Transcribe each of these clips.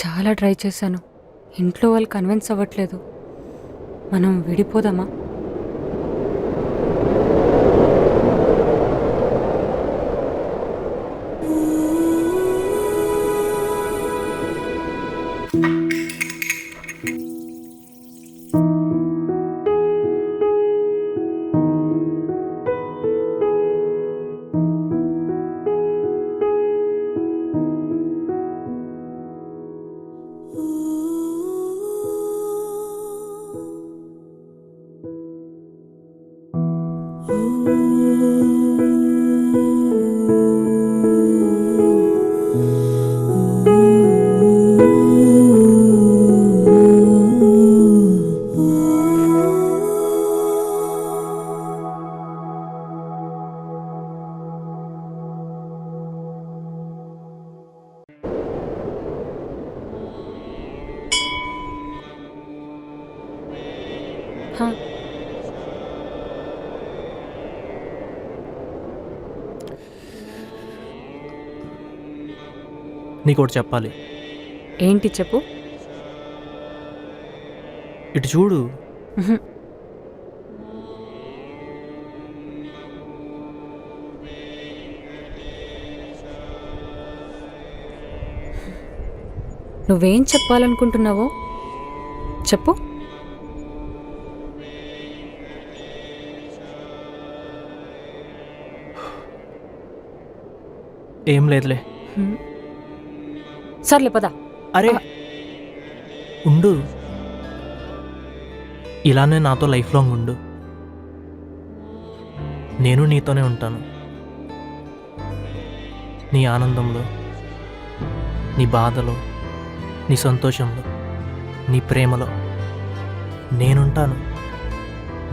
చాలా ట్రై చేశాను. ఇంట్లో వాళ్ళు కన్విన్స్ అవ్వట్లేదు. మనం విడిపోదామా? హా, నీకోటి చెప్పాలి. ఏంటి చెప్పు. ఇటు చూడు. ఉహు. నువ్వేం చెప్పాలనుకుంటున్నావో చెప్పు. ఏం లేదులే. సర్లే పద. అరే ఉండు, ఇలానే నాతో లైఫ్ లాంగ్ ఉండు. నేను నీతోనే ఉంటాను. నీ ఆనందంలో, నీ బాధలో, నీ సంతోషంలో, నీ ప్రేమలో నేనుంటాను.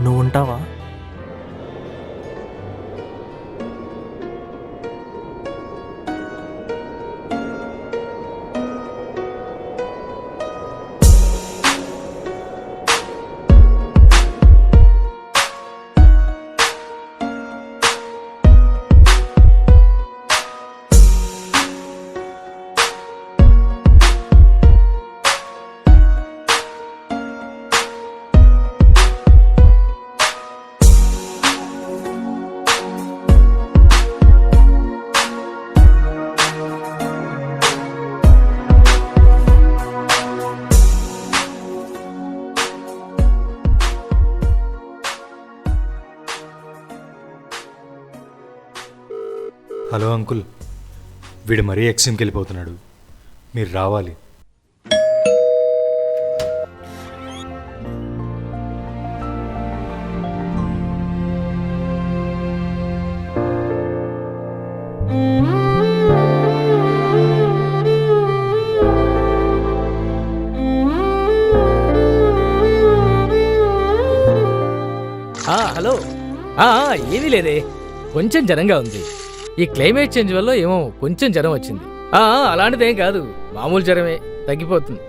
నువ్వు ఉంటావా? హలో అంకుల్, వీడు మరీ ఎక్స్ట్రీమ్కి వెళ్ళిపోతున్నాడు. మీరు రావాలి. హలో. ఏమీ లేదే, కొంచెం జ్వరంగా ఉంది. ఈ క్లైమేట్ చేంజ్ వల్ల ఏమో కొంచెం జ్వరం వచ్చింది. అలాంటిదేం కాదు, మామూలు జ్వరమే, తగ్గిపోతుంది.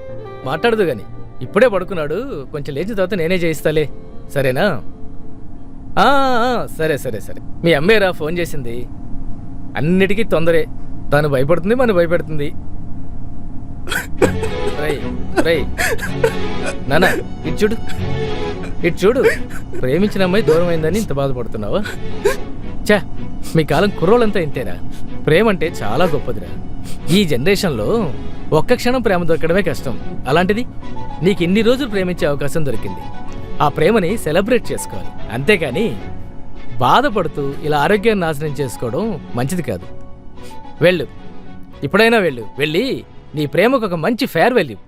మాట్లాడదు గాని ఇప్పుడే పడుకున్నాడు. కొంచెం లేచిన తర్వాత నేనే చేయిస్తాలే, సరేనా? సరే సరే సరే. మీ అమ్మేరా ఫోన్ చేసింది. అన్నిటికీ తొందరే, తను భయపడుతుంది, మనం భయపెడుతుంది. నాన్న ఇటు చూడు, ఇటు చూడు. ప్రేమించిన అమ్మాయి దూరం అయిందని ఇంత బాధపడుతున్నావా? చా, మీ కాలం కుర్రోళ్ళంతా ఇంతేరా. ప్రేమ అంటే చాలా గొప్పదిరా. ఈ జనరేషన్లో ఒక్క క్షణం ప్రేమ దొరకడమే కష్టం. అలాంటిది నీకు ఇన్ని రోజులు ప్రేమించే అవకాశం దొరికింది. ఆ ప్రేమని సెలబ్రేట్ చేసుకోవాలి, అంతేకాని బాధపడుతూ ఇలా ఆరోగ్యాన్ని నాశనం చేసుకోవడం మంచిది కాదు. వెళ్ళు, ఇప్పుడైనా వెళ్ళు. వెళ్ళి నీ ప్రేమకు ఒక మంచి ఫేర్వెల్ ఇవ్వు.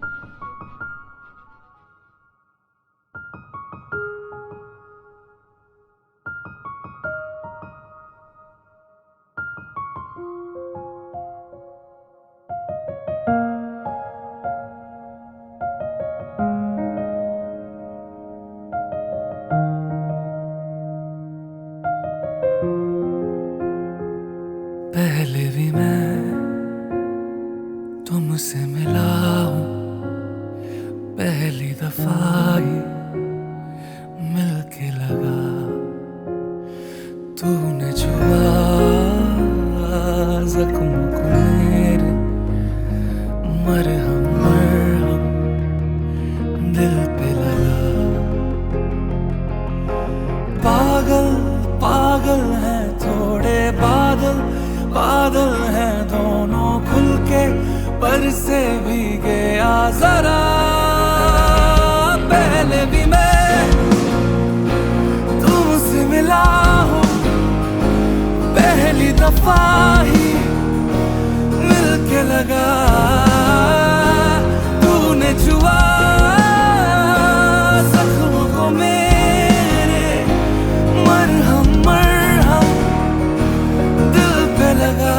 पहले भी मैं तुमसे मिला हूँ, पहली दफा ही मिलके लगा। तूने छुआ जख्म को मेरे, मरहम भी गया जरा पहले भी मैं तुमसे मिला हूँ पहली दफा ही मिलके लगा तूने छुआ जख्मों को मेरे मरहम मरहम दिल पे लगा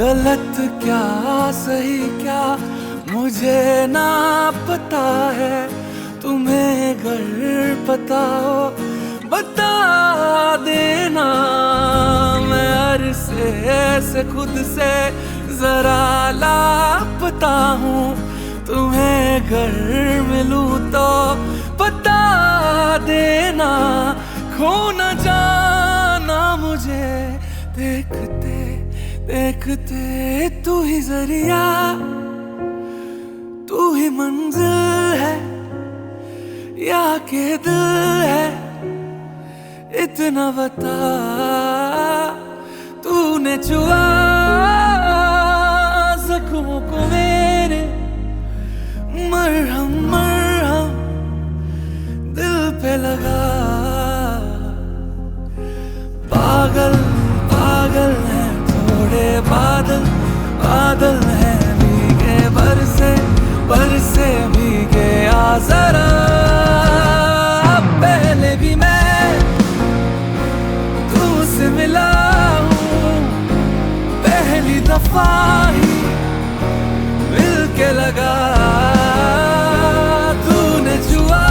गलत क्या सही क्या मुझे ना पता है तुम्हें अगर पता हो बता देना मैं अरसे से खुद से जरा लापता हूँ तुम्हें अगर मिलूं तो बता देना खो न जाना मुझे देखते देखते तू ही जरिया तू ही मंजिल है या के दिल है इतना बता तूने छुआ जख्मों को मेरे मरहम मरहम दिल पे लगा पागल पागल है थोड़े बादल बादल है भीगे बरसे भीगे आ जरा पहले भी मैं तुमसे मिला हूँ पहली दफा ही मिलके लगा तूने छुआ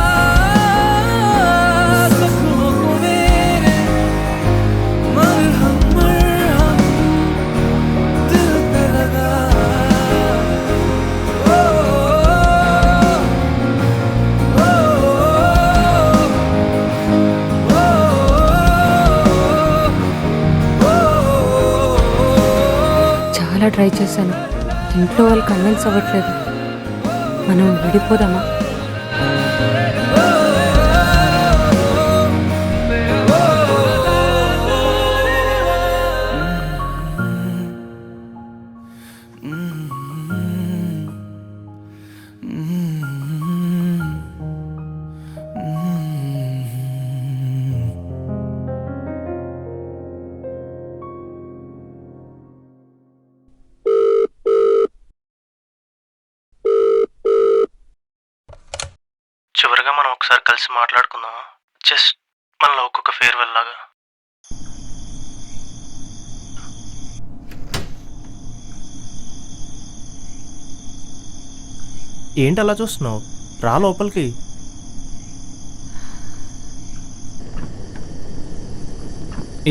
जख्मों को मेरे मरहम मरहम दिल पे लगा చాలా ట్రై చేశాను ఇంట్లో వాళ్ళు కన్విన్స్ అవ్వట్లేదు మనం విడిపోదామా చివరిగా మనం ఒకసారి కలిసి మాట్లాడుకుందామా జస్ట్ మనలో ఒక్కొక్క ఫేర్వెల్ లాగా ఏంటి అలా చూస్తున్నావు రా లోపలికి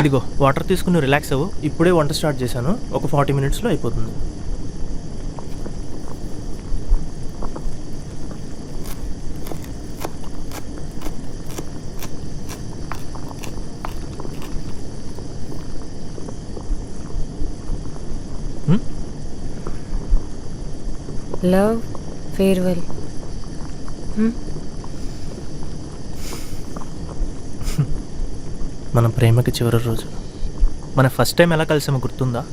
ఇదిగో వాటర్ తీసుకుని రిలాక్స్ అవ్వు ఇప్పుడే వంట స్టార్ట్ చేశాను ఒక 40 మినిట్స్లో అయిపోతుంది లవ్ ఫేర్వెల్ మన ప్రేమకి చివరి రోజు మన ఫస్ట్ టైం ఎలా కలిసామో గుర్తుందా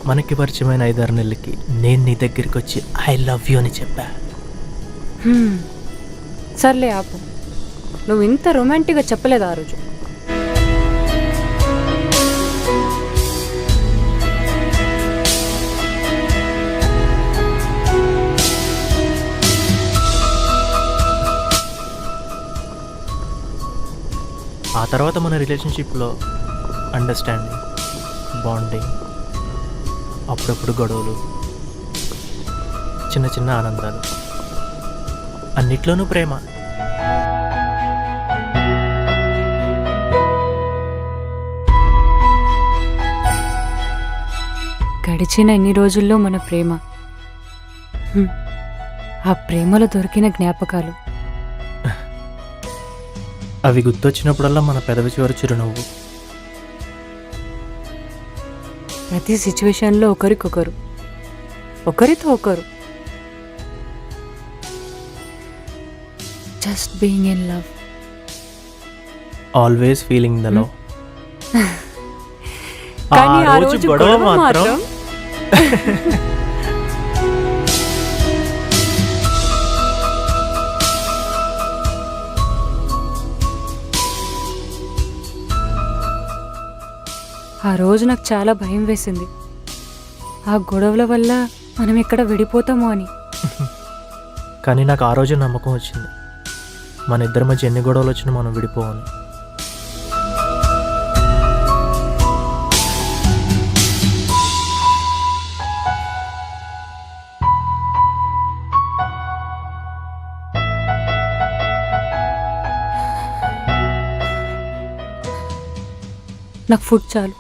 మనకి పరిచయమైన 5-6 నెలలకి నేను నీ దగ్గరికి వచ్చి ఐ లవ్ యూ అని చెప్పా సర్లే ఆపు నువ్వు ఇంత రొమాంటిక్గా చెప్పలేదు ఆ రోజు ఆ తర్వాత మన రిలేషన్షిప్లో అండర్స్టాండింగ్, బాండింగ్, అప్పుడప్పుడు గొడవలు, చిన్న చిన్న ఆనందాలు, అన్నిట్లోనూ ప్రేమ. గడిచిన ఇన్ని రోజుల్లో మన ప్రేమ, ఆ ప్రేమలో దొరికిన జ్ఞాపకాలు, అవి గుర్తొచ్చినప్పుడల్లా మన పెదవి చివరి చిరునవ్వు. ప్రతి సిచ్యువేషన్లో ఒకరికొకరు, ఒకరితో ఒకరు, just being in love. Always feeling the love. కానీ ఆ రోజు గొడవ మాత్రం ఆ రోజు నాకు చాలా భయం వేసింది. ఆ గొడవల వల్ల మనం ఎక్కడ విడిపోతామో అని. కానీ నాకు ఆ రోజు నమ్మకం వచ్చింది, మన ఇద్దరి మధ్య ఎన్ని గొడవలు వచ్చినా మనం విడిపోవాలి. నాకు ఫుడ్ చాలు.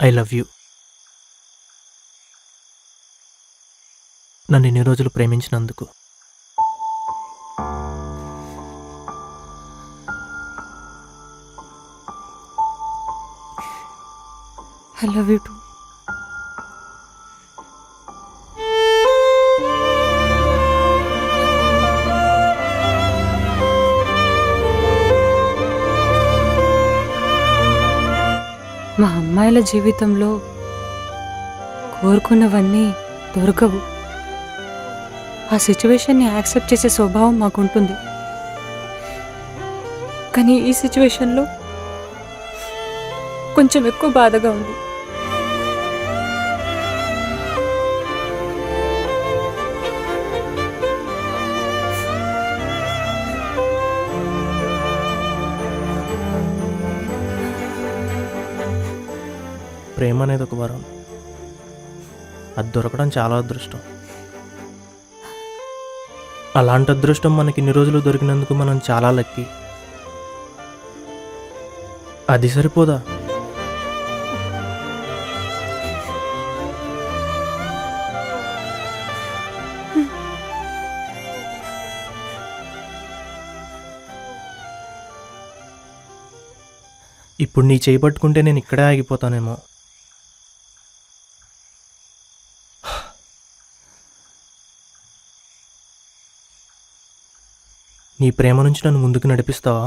I love you. నన్ను ఇన్ని రోజులు ప్రేమించినందుకు. I love you too. మా అమ్మాయిల జీవితంలో కోరుకున్నవన్నీ దొరకవు. ఆ సిచ్యువేషన్ని యాక్సెప్ట్ చేసే స్వభావం మాకుంటుంది. కానీ ఈ సిచ్యువేషన్లో కొంచెం ఎక్కువ బాధగా ఉంది. ప్రేమ అనేది ఒక వరం, అది దొరకడం చాలా అదృష్టం. అలాంటి అదృష్టం మనకి ఇన్ని రోజులు దొరికినందుకు మనం చాలా లక్కీ. అది సరిపోదా? ఇప్పుడు నీ చేయి పట్టుకుంటే నేను ఇక్కడే ఆగిపోతానేమో. నీ ప్రేమ నుంచి నన్ను ముందుకు నడిపిస్తావా?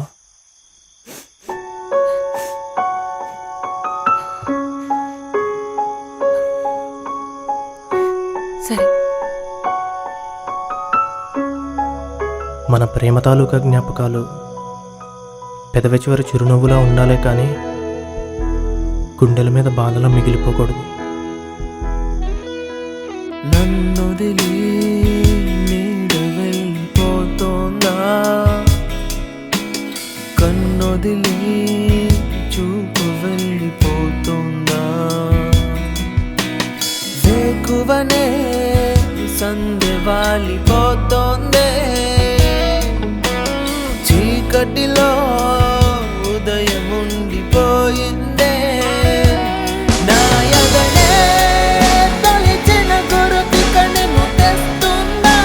సరే. మన ప్రేమ తాలూకా జ్ఞాపకాలు పెదవి చివరి చిరునవ్వులా ఉండాలే కానీ గుండెల మీద బాధలా మిగిలిపోకూడదు. నన్నొదిలి నీడ వెళ్ళిపోతోందా, కన్నొదిలి చూపు వెళ్ళిపోతోందా, వేకువనే సందె వాలిపోతోందే, చీకటిలో ఉదయం ఉండిపోయిందే, నా ఎదనే తొలిచిన గురుతి కణిము తెస్తుందా,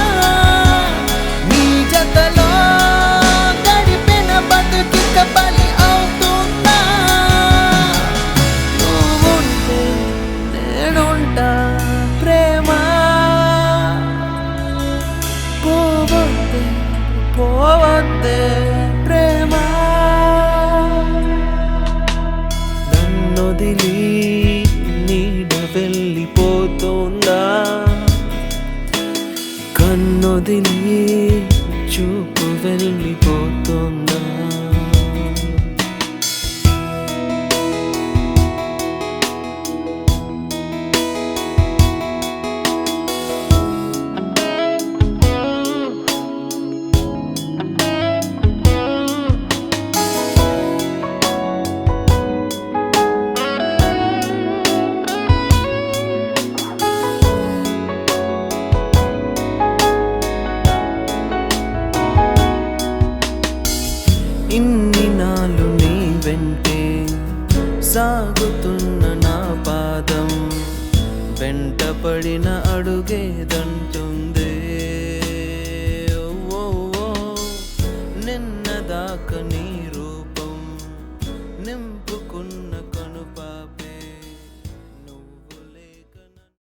నన్నొదిలి చూపు వెళ్ళిపోతుందా? ఇన్ని నాలు నీ వెంటే సాగుతున్న నా పాదం వెంట పడిన అడుగేదంటుంది.